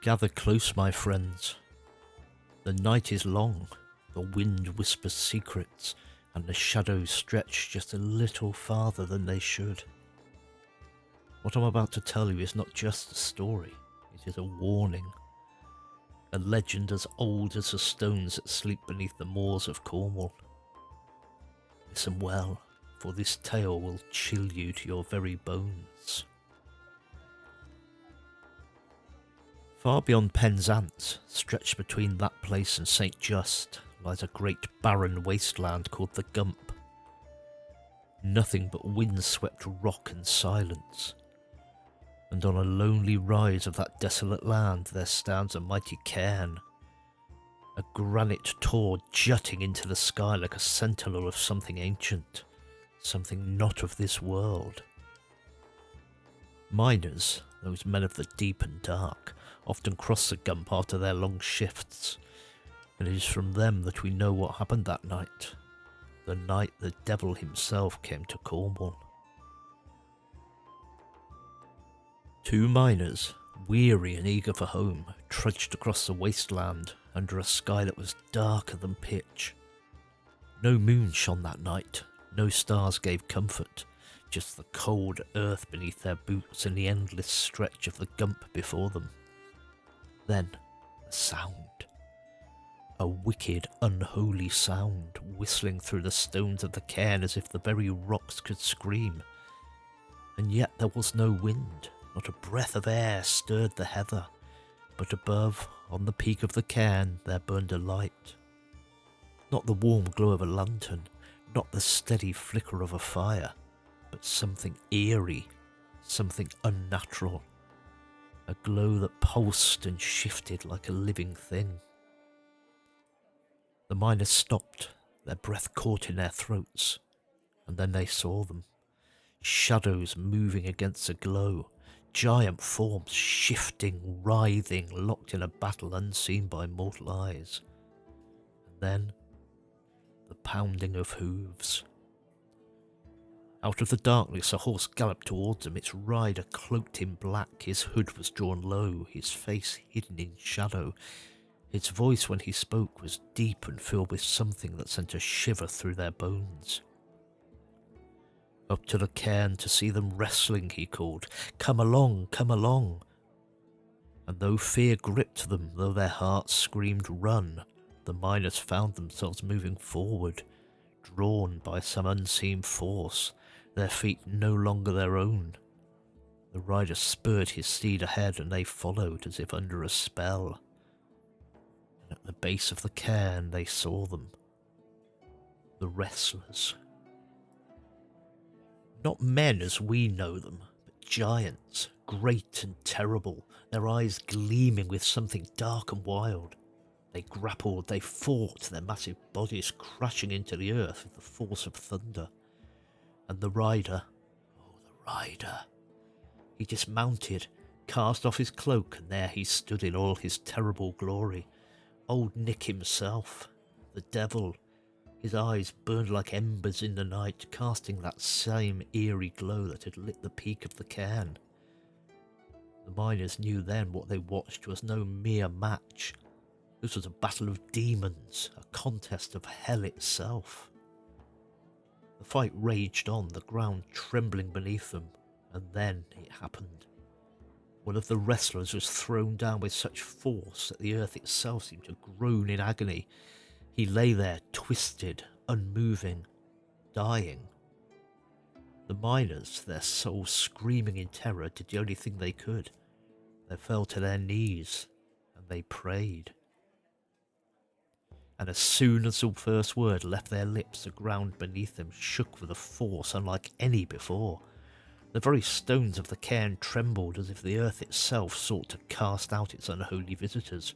Gather close, my friends. The night is long, the wind whispers secrets, and the shadows stretch just a little farther than they should. What I'm about to tell you is not just a story, it is a warning. A legend as old as the stones that sleep beneath the moors of Cornwall. Listen well, for this tale will chill you to your very bones. Far beyond Penzance, stretched between that place and St. Just, lies a great barren wasteland called the Gump. Nothing but wind-swept rock and silence. And on a lonely rise of that desolate land there stands a mighty cairn. A granite tor jutting into the sky like a sentinel of something ancient, something not of this world. Miners, those men of the deep and dark, often cross the Gump after their long shifts, and it is from them that we know what happened that night, the night the devil himself came to Cornwall. Two miners, weary and eager for home, trudged across the wasteland under a sky that was darker than pitch. No moon shone that night, no stars gave comfort, just the cold earth beneath their boots and the endless stretch of the Gump before them. Then, a sound. A wicked, unholy sound, whistling through the stones of the cairn as if the very rocks could scream. And yet there was no wind, not a breath of air stirred the heather, but above, on the peak of the cairn, there burned a light. Not the warm glow of a lantern, not the steady flicker of a fire, but something eerie, something unnatural. A glow that pulsed and shifted like a living thing. The miners stopped, their breath caught in their throats, and then they saw them. Shadows moving against the glow, giant forms shifting, writhing, locked in a battle unseen by mortal eyes. And then, the pounding of hooves. Out of the darkness a horse galloped towards them, its rider cloaked in black, his hood was drawn low, his face hidden in shadow. His voice when he spoke was deep and filled with something that sent a shiver through their bones. Up to the cairn to see them wrestling, he called, come along, come along. And though fear gripped them, though their hearts screamed run, the miners found themselves moving forward, drawn by some unseen force, their feet no longer their own. The rider spurred his steed ahead and they followed as if under a spell. And at the base of the cairn they saw them. The wrestlers. Not men as we know them, but giants, great and terrible, their eyes gleaming with something dark and wild. They grappled, they fought, their massive bodies crashing into the earth with the force of thunder. And the rider, he dismounted, cast off his cloak, and there he stood in all his terrible glory. Old Nick himself, the devil, his eyes burned like embers in the night, casting that same eerie glow that had lit the peak of the cairn. The miners knew then what they watched was no mere match. This was a battle of demons, a contest of hell itself. The fight raged on, the ground trembling beneath them, and then it happened. One of the wrestlers was thrown down with such force that the earth itself seemed to groan in agony. He lay there, twisted, unmoving, dying. The miners, their souls screaming in terror, did the only thing they could. They fell to their knees, and they prayed. And as soon as the first word left their lips, the ground beneath them shook with a force unlike any before. The very stones of the cairn trembled as if the earth itself sought to cast out its unholy visitors.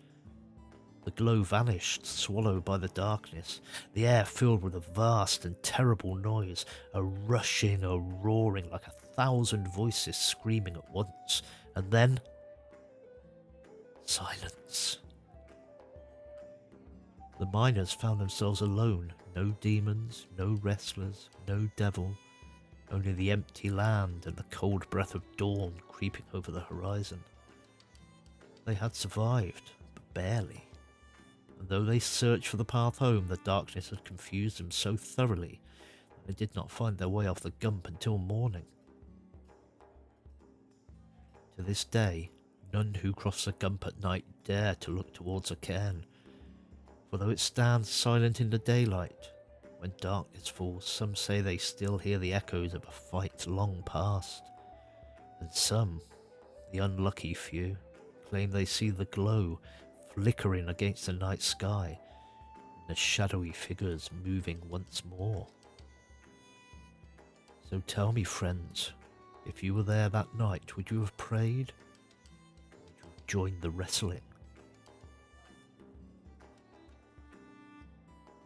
The glow vanished, swallowed by the darkness, the air filled with a vast and terrible noise, a rushing, a roaring like 1,000 voices screaming at once, and then silence. The miners found themselves alone, no demons, no wrestlers, no devil, only the empty land and the cold breath of dawn creeping over the horizon. They had survived, but barely. And though they searched for the path home, the darkness had confused them so thoroughly that they did not find their way off the Gump until morning. To this day, none who cross the Gump at night dare to look towards the cairn, for though it stands silent in the daylight, when darkness falls, some say they still hear the echoes of a fight long past, and some, the unlucky few, claim they see the glow flickering against the night sky, and the shadowy figures moving once more. So tell me, friends, if you were there that night, would you have prayed? Would you have joined the wrestling?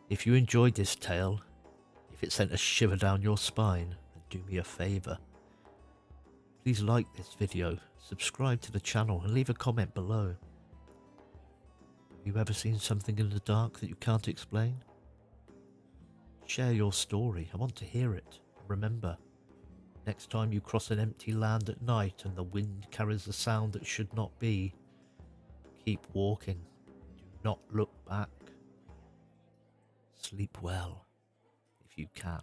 If you enjoyed this tale, if it sent a shiver down your spine, then do me a favour. Please like this video, subscribe to the channel and leave a comment below. Have you ever seen something in the dark that you can't explain? Share your story, I want to hear it. Remember, next time you cross an empty land at night and the wind carries a sound that should not be, keep walking, do not look back. Sleep well, if you can.